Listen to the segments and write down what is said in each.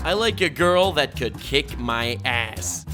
I like a girl that could kick my ass.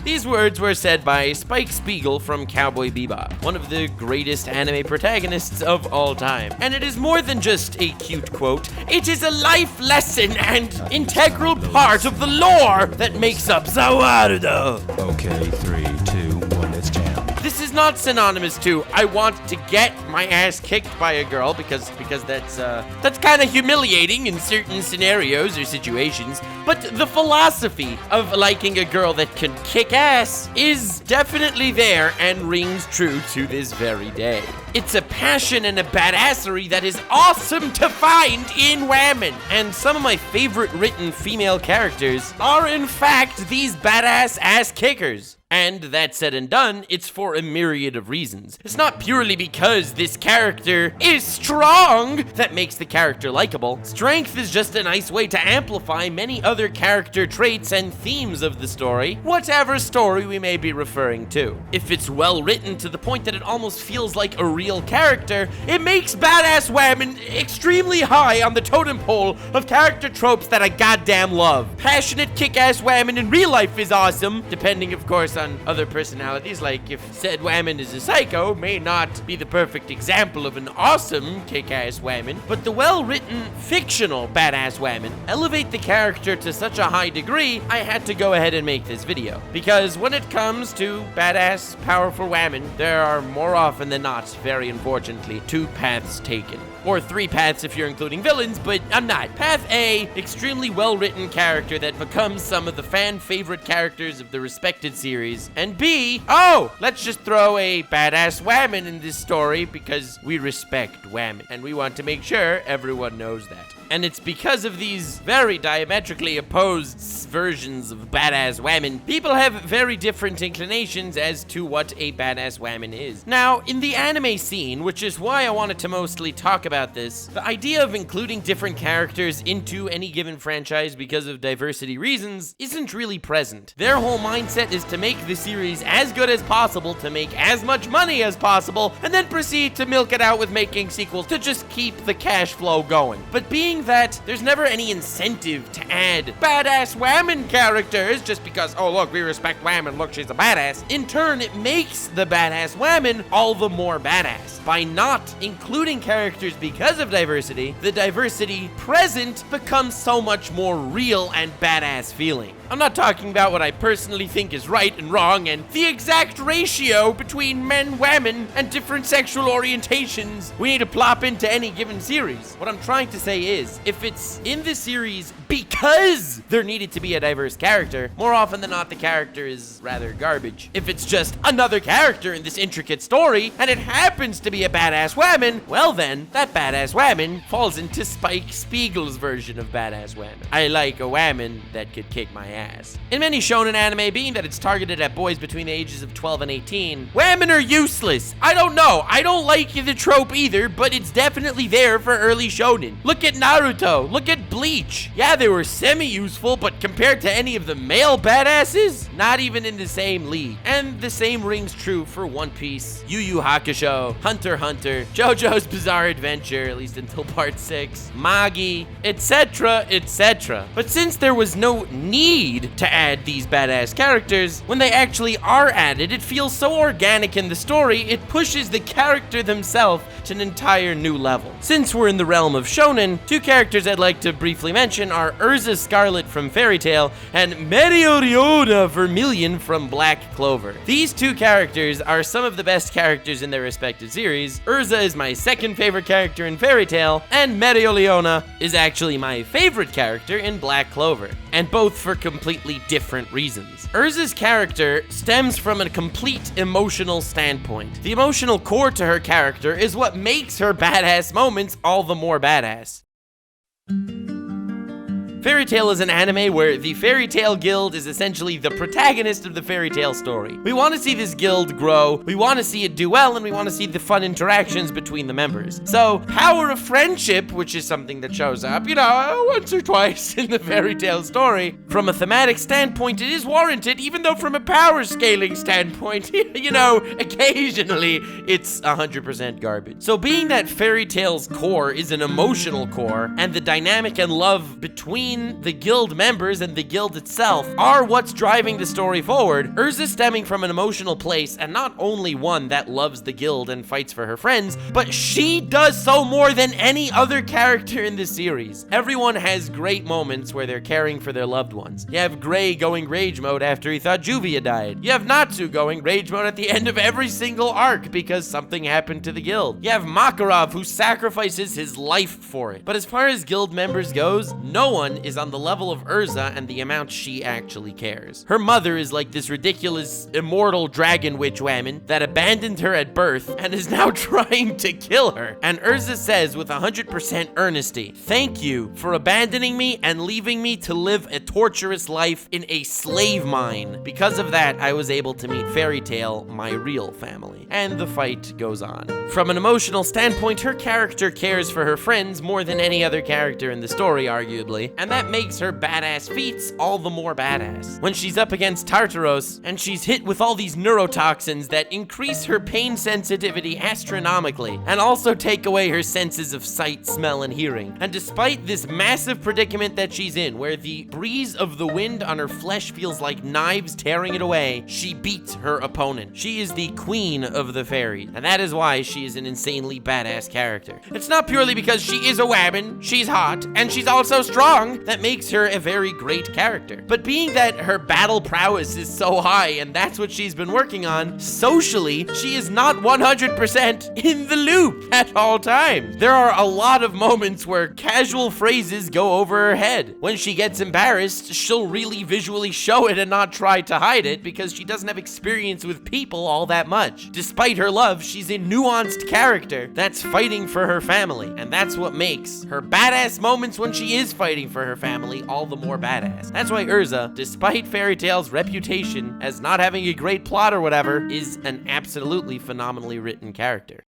These words were said by Spike Spiegel from Cowboy Bebop, one of the greatest anime protagonists of all time. And it is more than just a cute quote, it is a life lesson and integral part of the lore that makes up Zawarudo. Okay, 3, 2, 1, let's jam. This is not synonymous to I want to get my ass kicked by a girl because that's kind of humiliating in certain scenarios or situations. But the philosophy of liking a girl that can kick ass is definitely there and rings true to this very day. It's a passion and a badassery that is awesome to find in women. And some of my favorite written female characters are in fact these badass ass kickers. And that said and done, it's for a myriad of reasons. It's not purely because this character is strong that makes the character likable. Strength is just a nice way to amplify many other character traits and themes of the story, whatever story we may be referring to. If it's well written to the point that it almost feels like a real character, it makes badass women extremely high on the totem pole of character tropes that I goddamn love. Passionate kick-ass women in real life is awesome, depending of course on other personalities, like if said woman is a psycho, may not be the perfect example of an awesome kick-ass woman, but the well-written fictional badass women elevate the character to such a high degree, I had to go ahead and make this video. Because when it comes to badass, powerful women, there are more often than not, very unfortunately, 2 paths taken. Or 3 paths if you're including villains, but I'm not. Path A, extremely well-written character that becomes some of the fan-favorite characters of the respected series. And B, oh, let's just throw a badass woman in this story because we respect women. And we want to make sure everyone knows that. And it's because of these very diametrically opposed versions of badass women, people have very different inclinations as to what a badass woman is. Now, in the anime scene, which is why I wanted to mostly talk about this, the idea of including different characters into any given franchise because of diversity reasons isn't really present. Their whole mindset is to make the series as good as possible, to make as much money as possible, and then proceed to milk it out with making sequels to just keep the cash flow going. But being that there's never any incentive to add badass women characters just because, oh look, we respect women, look, she's a badass. In turn, it makes the badass women all the more badass. By not including characters because of diversity, the diversity present becomes so much more real and badass feeling. I'm not talking about what I personally think is right and wrong and the exact ratio between men, women, and different sexual orientations we need to plop into any given series. What I'm trying to say is, if it's in the series because there needed to be a diverse character, more often than not the character is rather garbage. If it's just another character in this intricate story and it happens to be a badass woman, well then, that badass woman falls into Spike Spiegel's version of badass woman. I like a woman that could kick my ass. In many shonen anime, being that it's targeted at boys between the ages of 12 and 18, women are useless. I don't know. I don't like the trope either, but it's definitely there for early shonen. Look at Naruto. Look at Bleach. Yeah, they were semi-useful, but compared to any of the male badasses, not even in the same league. And the same rings true for One Piece, Yu Yu Hakusho, Hunter x Hunter, JoJo's Bizarre Adventure, at least until part 6, Magi, etc., etc. But since there was no need to add these badass characters, when they actually are added, it feels so organic in the story, it pushes the character themselves to an entire new level. Since we're in the realm of shonen, 2 characters I'd like to briefly mention are Erza Scarlet from Fairy Tail and Meteoriona Vermilion from Black Clover. These 2 characters are some of the best characters in their respective series. Erza is my second favorite character in Fairy Tail, and Meteoriona is actually my favorite character in Black Clover, and both for completely different reasons. Erza's character stems from a complete emotional standpoint. The emotional core to her character is what makes her badass moments all the more badass. Fairy Tail is an anime where the Fairy Tail Guild is essentially the protagonist of the fairy tale story. We want to see this guild grow, we want to see it do well, and we want to see the fun interactions between the members. So, power of friendship, which is something that shows up, once or twice in the fairy tale story, from a thematic standpoint, it is warranted, even though from a power scaling standpoint, occasionally it's 100% garbage. So being that Fairy Tail's core is an emotional core, and the dynamic and love between between the guild members and the guild itself are what's driving the story forward. Erza stemming from an emotional place, and not only one that loves the guild and fights for her friends, but she does so more than any other character in the series. Everyone has great moments where they're caring for their loved ones. You have Gray going rage mode after he thought Juvia died. You have Natsu going rage mode at the end of every single arc because something happened to the guild. You have Makarov who sacrifices his life for it. But as far as guild members goes, no one is on the level of Erza and the amount she actually cares. Her mother is like this ridiculous immortal dragon witch woman that abandoned her at birth and is now trying to kill her. And Erza says with 100% earnesty, "Thank you for abandoning me and leaving me to live a torturous life in a slave mine. Because of that, I was able to meet Fairy Tail, my real family." And the fight goes on. From an emotional standpoint, her character cares for her friends more than any other character in the story, arguably, and that makes her badass feats all the more badass. When she's up against Tartaros, and she's hit with all these neurotoxins that increase her pain sensitivity astronomically, and also take away her senses of sight, smell, and hearing. And despite this massive predicament that she's in, where the breeze of the wind on her flesh feels like knives tearing it away, she beats her opponent. She is the queen of the fairies, and that is why she is an insanely badass character. It's not purely because she is a woman, she's hot, and she's also strong that makes her a very great character. But being that her battle prowess is so high, and that's what she's been working on, socially, she is not 100% in the loop at all times. There are a lot of moments where casual phrases go over her head. When she gets embarrassed, she'll really visually show it and not try to hide it because she doesn't have experience with people all that much. Despite her love, she's a nuanced character that's fighting for her family, and that's what makes her badass moments when she is fighting for her family all the more badass. That's why Erza, despite Fairy Tail's reputation as not having a great plot or whatever, is an absolutely phenomenally written character.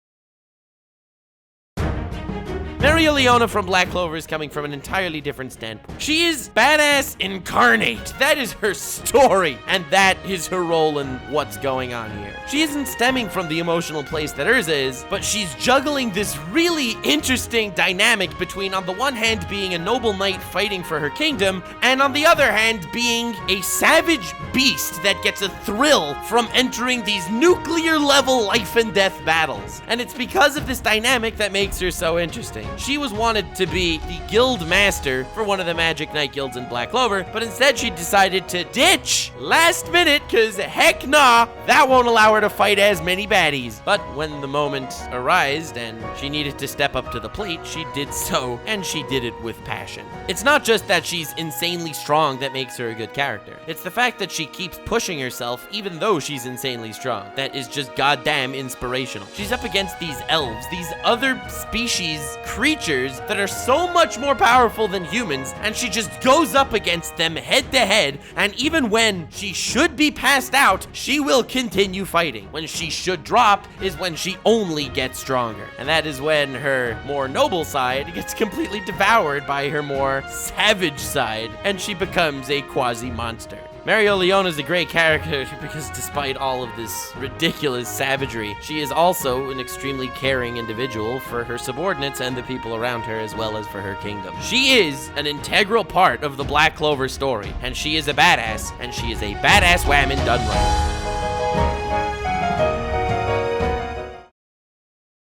Maria Leona from Black Clover is coming from an entirely different standpoint. She is badass incarnate. That is her story, and that is her role in what's going on here. She isn't stemming from the emotional place that Erza is, but she's juggling this really interesting dynamic between, on the one hand, being a noble knight fighting for her kingdom, and on the other hand, being a savage beast that gets a thrill from entering these nuclear-level life and death battles. And it's because of this dynamic that makes her so interesting. She was wanted to be the guild master for one of the Magic Knight guilds in Black Clover, but instead she decided to ditch last minute because heck nah, that won't allow her to fight as many baddies. But when the moment arose and she needed to step up to the plate, she did so, and she did it with passion. It's not just that she's insanely strong that makes her a good character. It's the fact that she keeps pushing herself even though she's insanely strong. That is just goddamn inspirational. She's up against these elves, these other species, creatures that are so much more powerful than humans, and she just goes up against them head to head, and even when she should be passed out, she will continue fighting. When she should drop is when she only gets stronger, and that is when her more noble side gets completely devoured by her more savage side, and she becomes a quasi-monster. Maria Leona is a great character because despite all of this ridiculous savagery, she is also an extremely caring individual for her subordinates and the people around her, as well as for her kingdom. She is an integral part of the Black Clover story, and she is a badass, and she is a badass woman done right.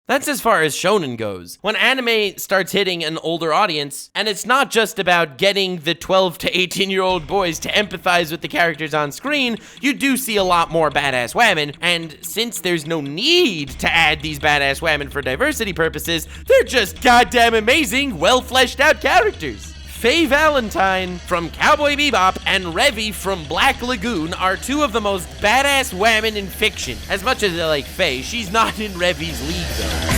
That's as far as shonen goes. When anime starts hitting an older audience, and it's not just about getting the 12 to 18-year-old boys to empathize with the characters on screen, you do see a lot more badass women, and since there's no need to add these badass women for diversity purposes, they're just goddamn amazing, well-fleshed out characters. Faye Valentine from Cowboy Bebop and RWBY from Black Lagoon are two of the most badass women in fiction. As much as I like Faye, she's not in RWBY's league though.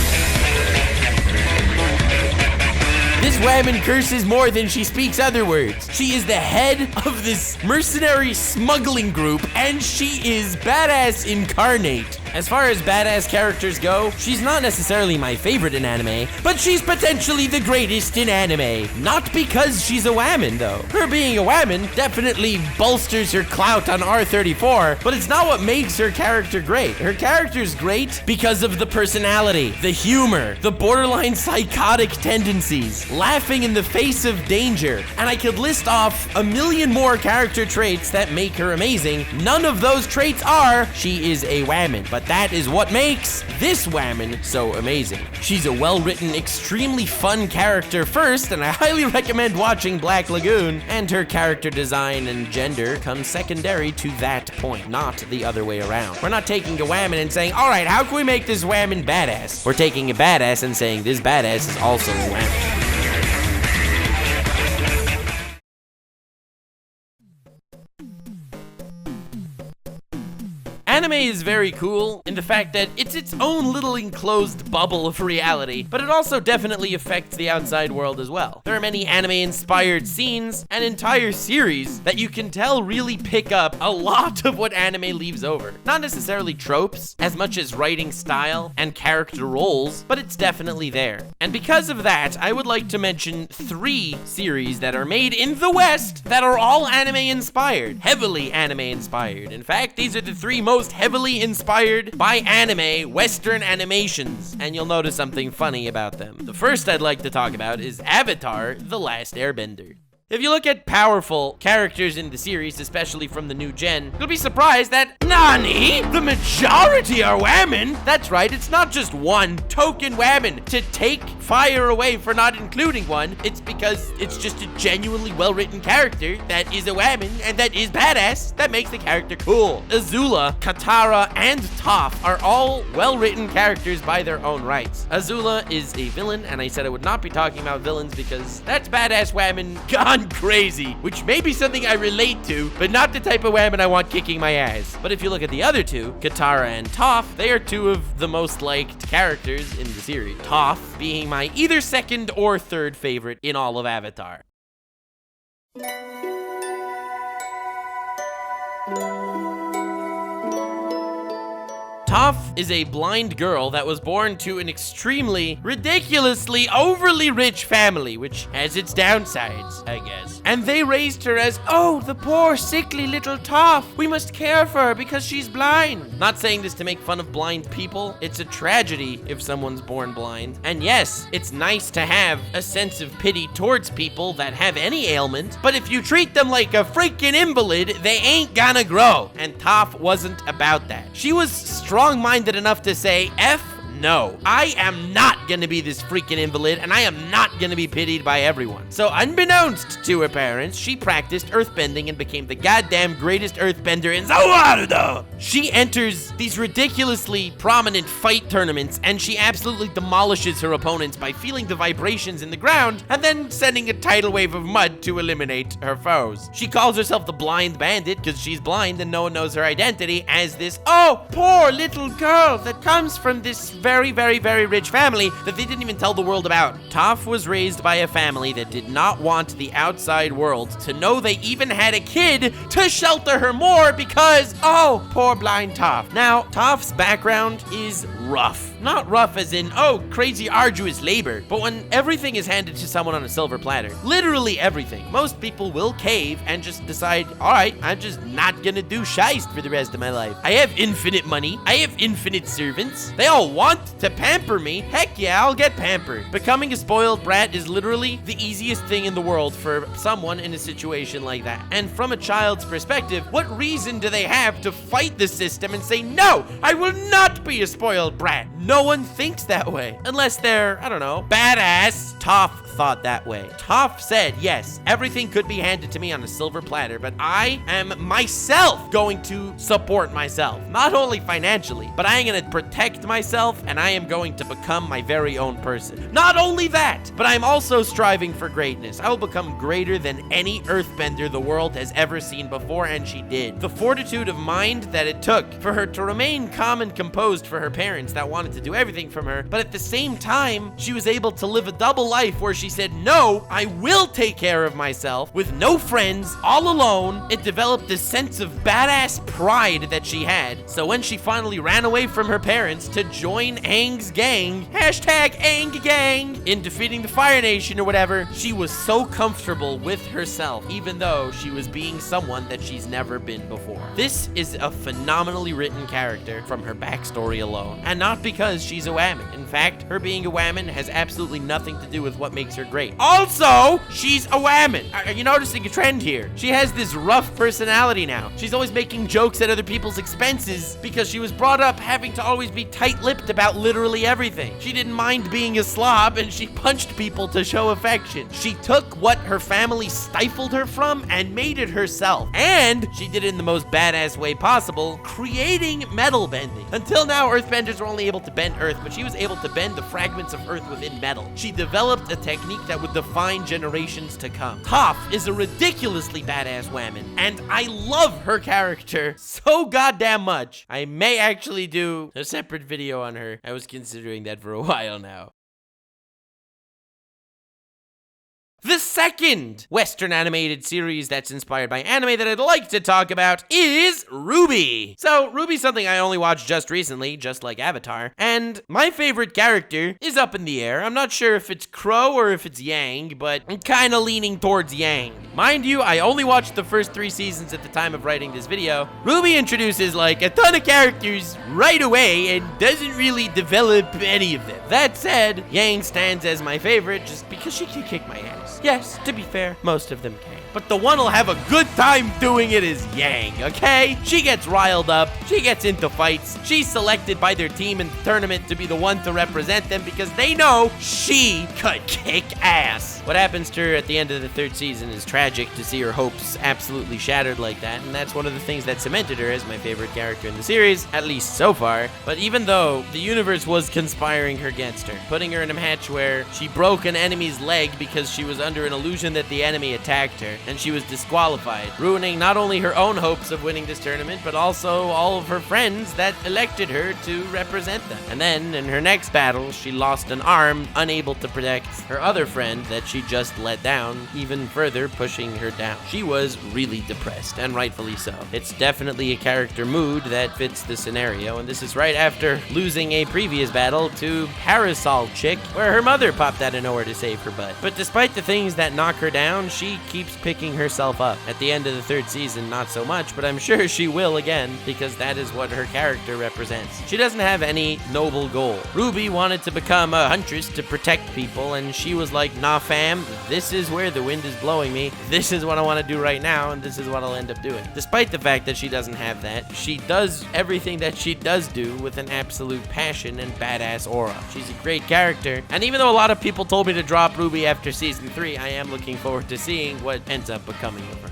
This woman curses more than she speaks other words. She is the head of this mercenary smuggling group, and she is badass incarnate. As far as badass characters go, she's not necessarily my favorite in anime, but she's potentially the greatest in anime. Not because she's a woman, though. Her being a woman definitely bolsters her clout on R34, but it's not what makes her character great. Her character's great because of the personality, the humor, the borderline psychotic tendencies, laughing in the face of danger. And I could list off a million more character traits that make her amazing. None of those traits are, she is a woman, but that is what makes this woman so amazing. She's a well-written, extremely fun character first, and I highly recommend watching Black Lagoon, and her character design and gender comes secondary to that point, not the other way around. We're not taking a woman and saying, all right, how can we make this woman badass? We're taking a badass and saying this badass is also a woman. Anime is very cool in the fact that it's its own little enclosed bubble of reality, but it also definitely affects the outside world as well. There are many anime-inspired scenes and entire series that you can tell really pick up a lot of what anime leaves over. Not necessarily tropes, as much as writing style and character roles, but it's definitely there. And because of that, I would like to mention 3 series that are made in the West that are all anime-inspired, heavily anime-inspired. In fact, these are the 3 most heavily inspired by anime Western animations, and you'll notice something funny about them. The first I'd like to talk about is Avatar the Last Airbender. If you look at powerful characters in the series, especially from the new gen, you'll be surprised that, NANI? The majority are women? That's right, it's not just one token woman to take fire away for not including one. It's because it's just a genuinely well-written character that is a woman and that is badass that makes the character cool. Azula, Katara, and Toph are all well-written characters by their own rights. Azula is a villain, and I said I would not be talking about villains because that's badass women gone crazy, which may be something I relate to, but not the type of woman I want kicking my ass. But if you look at the other 2, Katara and Toph, they are 2 of the most liked characters in the series. Toph being my either second or third favorite in all of Avatar. Toph is a blind girl that was born to an extremely, ridiculously, overly rich family, which has its downsides, I guess. And they raised her as, oh, the poor, sickly little Toph. We must care for her because she's blind. Not saying this to make fun of blind people. It's a tragedy if someone's born blind. And yes, it's nice to have a sense of pity towards people that have any ailment, but if you treat them like a freaking invalid, they ain't gonna grow. And Toph wasn't about that. She was strong-minded enough to say, F no, I am not gonna be this freaking invalid, and I am not gonna be pitied by everyone. So unbeknownst to her parents, she practiced earthbending and became the goddamn greatest earthbender in the world. She enters these ridiculously prominent fight tournaments, and she absolutely demolishes her opponents by feeling the vibrations in the ground, and then sending a tidal wave of mud to eliminate her foes. She calls herself the Blind Bandit, because she's blind and no one knows her identity, as this, oh, poor little girl that comes from this very, very, very rich family that they didn't even tell the world about. Toph was raised by a family that did not want the outside world to know they even had a kid to shelter her more because, oh, poor blind Toph. Now, Toph's background is rough. Not rough as in, oh, crazy arduous labor, but when everything is handed to someone on a silver platter. Literally everything. Most people will cave and just decide, all right, I'm just not gonna do shiest for the rest of my life. I have infinite money. I have infinite servants. They all want to pamper me. Heck yeah, I'll get pampered. Becoming a spoiled brat is literally the easiest thing in the world for someone in a situation like that. And from a child's perspective, what reason do they have to fight the system and say, no, I will not be a spoiled brat? No one thinks that way. Unless they're, I don't know, badass. Toph thought that way. Toph said, yes, everything could be handed to me on a silver platter, but I am myself going to support myself. Not only financially, but I am going to protect myself and I am going to become my very own person. Not only that, but I'm also striving for greatness. I will become greater than any earthbender the world has ever seen before, and she did. The fortitude of mind that it took for her to remain calm and composed for her parents that wanted to do everything from her, but at the same time, she was able to live a double life where she said, no, I will take care of myself with no friends, all alone. It developed this sense of badass pride that she had. So when she finally ran away from her parents to join Aang's gang, hashtag Aang gang, in defeating the Fire Nation or whatever, she was so comfortable with herself, even though she was being someone that she's never been before. This is a phenomenally written character from her backstory alone, and not because she's a woman. In fact, her being a woman has absolutely nothing to do with what makes makes her great. Also, she's a woman. Are you noticing a trend here? She has this rough personality now. She's always making jokes at other people's expenses because she was brought up having to always be tight-lipped about literally everything. She didn't mind being a slob, and she punched people to show affection. She took what her family stifled her from and made it herself. And she did it in the most badass way possible, creating metal bending. Until now, earthbenders were only able to bend earth, but she was able to bend the fragments of earth within metal. She developed a technique that would define generations to come. Toph is a ridiculously badass woman, and I love her character so goddamn much. I may actually do a separate video on her. I was considering that for a while now. The second Western animated series that's inspired by anime that I'd like to talk about is RWBY. So, RWBY's something I only watched just recently, just like Avatar, and my favorite character is up in the air. I'm not sure if it's Crow or if it's Yang, but I'm kind of leaning towards Yang. Mind you, I only watched the first 3 seasons at the time of writing this video. RWBY introduces like a ton of characters right away and doesn't really develop any of them. That said, Yang stands as my favorite just because she can kick my ass. Yes, to be fair, most of them can. But the one who'll have a good time doing it is Yang, okay? She gets riled up, she gets into fights, she's selected by their team in the tournament to be the one to represent them because they know she could kick ass. What happens to her at the end of the 3rd season is tragic to see her hopes absolutely shattered like that, and that's one of the things that cemented her as my favorite character in the series, at least so far. But even though the universe was conspiring against her, putting her in a match where she broke an enemy's leg because she was under an illusion that the enemy attacked her, and she was disqualified, ruining not only her own hopes of winning this tournament, but also all of her friends that elected her to represent them. And then, in her next battle, she lost an arm, unable to protect her other friend that she just let down, even further pushing her down. She was really depressed, and rightfully so. It's definitely a character mood that fits the scenario, and this is right after losing a previous battle to Parasol Chick, where her mother popped out of nowhere to save her butt. But despite the things that knock her down, she keeps picking herself up. At the end of the 3rd season, not so much, but I'm sure she will again, because that is what her character represents. She doesn't have any noble goal. RWBY wanted to become a huntress to protect people, and she was like, nah fam, this is where the wind is blowing me, this is what I want to do right now, and this is what I'll end up doing. Despite the fact that she doesn't have that, she does everything that she does do with an absolute passion and badass aura. She's a great character, and even though a lot of people told me to drop RWBY after season 3, I am looking forward to seeing what ends up becoming of her.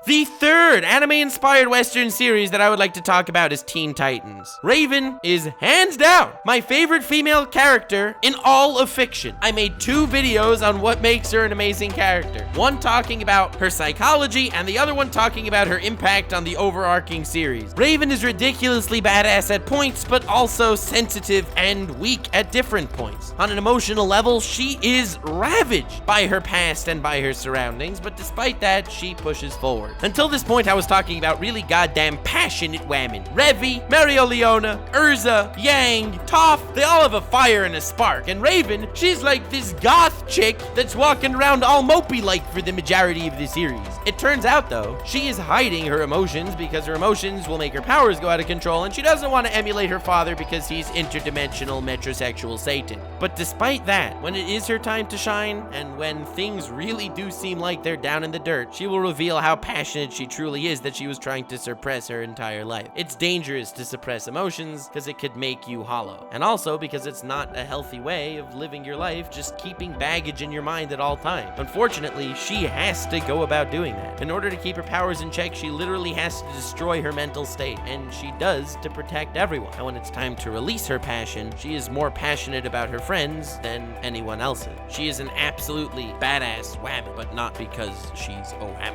The third anime-inspired Western series that I would like to talk about is Teen Titans. Raven is hands down my favorite female character in all of fiction. I made 2 videos on what makes her an amazing character. One talking about her psychology and the other one talking about her impact on the overarching series. Raven is ridiculously badass at points, but also sensitive and weak at different points. On an emotional level, she is ravaged by her past and by her surroundings, but despite that, she pushes forward. Until this point, I was talking about really goddamn passionate women. Revy, Mereoleona, Erza, Yang, Toph, they all have a fire and a spark. And Raven, she's like this goth chick that's walking around all mopey-like for the majority of the series. It turns out, though, she is hiding her emotions because her emotions will make her powers go out of control, and she doesn't want to emulate her father because he's interdimensional metrosexual Satan. But despite that, when it is her time to shine, and when things really do seem like they're down in the dirt, she will reveal how passionate she truly is that she was trying to suppress her entire life. It's dangerous to suppress emotions because it could make you hollow. And also because it's not a healthy way of living your life, just keeping baggage in your mind at all times. Unfortunately, she has to go about doing that. In order to keep her powers in check, she literally has to destroy her mental state, and she does to protect everyone. And when it's time to release her passion, she is more passionate about her friends than anyone else's. She is an absolutely badass woman, but not because she's a woman.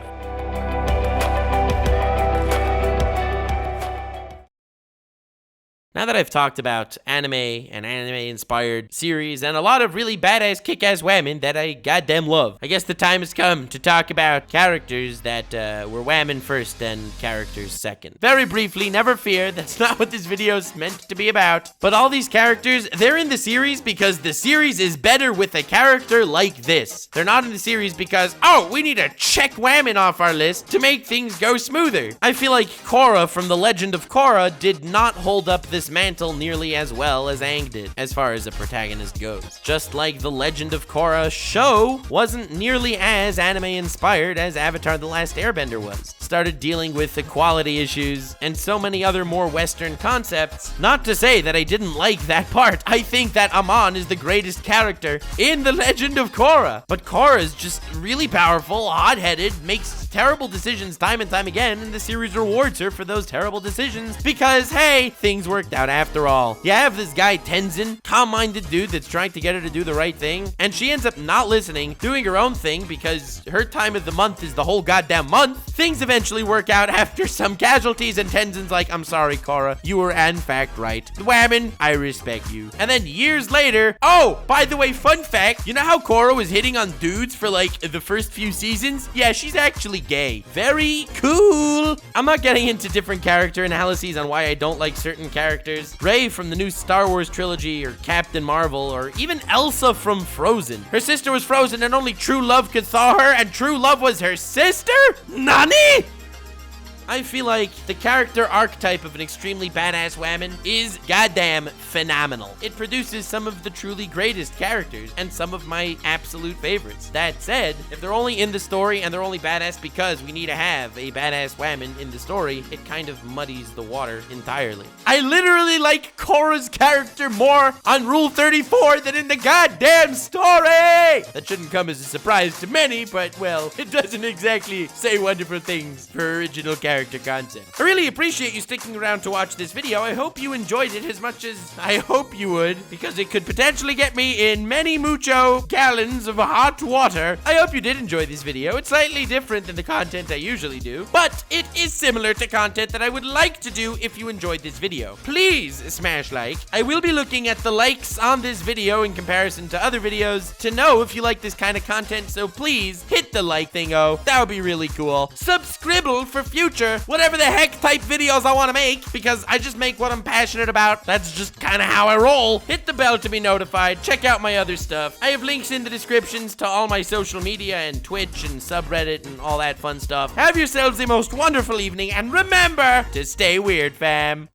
Now that I've talked about anime and anime-inspired series and a lot of really badass kick-ass women that I goddamn love, I guess the time has come to talk about characters that were women first and characters second. Very briefly, never fear, that's not what this video is meant to be about. But all these characters, they're in the series because the series is better with a character like this. They're not in the series because, oh, we need to check women off our list to make things go smoother. I feel like Korra from The Legend of Korra did not hold up this mantle nearly as well as Aang did, as far as a protagonist goes. Just like The Legend of Korra show wasn't nearly as anime-inspired as Avatar the Last Airbender was. Started dealing with equality issues and so many other more Western concepts. Not to say that I didn't like that part. I think that Amon is the greatest character in The Legend of Korra. But Korra is just really powerful, hot-headed, makes terrible decisions time and time again, and the series rewards her for those terrible decisions because, hey, things worked out after all. You have this guy Tenzin, calm-minded dude that's trying to get her to do the right thing, and she ends up not listening, doing her own thing because her time of the month is the whole goddamn month. Things eventually work out after some casualties, and Tenzin's like, I'm sorry, Korra, you were in fact right. Whammon, I respect you. And then years later, oh, by the way, fun fact, you know how Korra was hitting on dudes for like the first few seasons? Yeah, she's actually gay. Very cool. I'm not getting into different character analyses on why I don't like certain characters. Rey from the new Star Wars trilogy, or Captain Marvel, or even Elsa from Frozen. Her sister was frozen and only true love could thaw her, and true love was her sister? Nani? I feel like the character archetype of an extremely badass woman is goddamn phenomenal. It produces some of the truly greatest characters and some of my absolute favorites. That said, if they're only in the story and they're only badass because we need to have a badass woman in the story, it kind of muddies the water entirely. I literally like Korra's character more on Rule 34 than in the goddamn story! That shouldn't come as a surprise to many, but well, it doesn't exactly say wonderful things for original character concept. I really appreciate you sticking around to watch this video. I hope you enjoyed it as much as I hope you would, because it could potentially get me in many mucho gallons of hot water. I hope you did enjoy this video. It's slightly different than the content I usually do, but it is similar to content that I would like to do if you enjoyed this video. Please smash like. I will be looking at the likes on this video in comparison to other videos to know if you like this kind of content, so please hit the like thingo. That would be really cool. Subscribble for future whatever the heck type videos I want to make, because I just make what I'm passionate about. That's just kind of how I roll. Hit the bell to be notified. Check out my other stuff. I have links in the descriptions to all my social media and Twitch and subreddit and all that fun stuff. Have yourselves the most wonderful evening, and remember to stay weird, fam.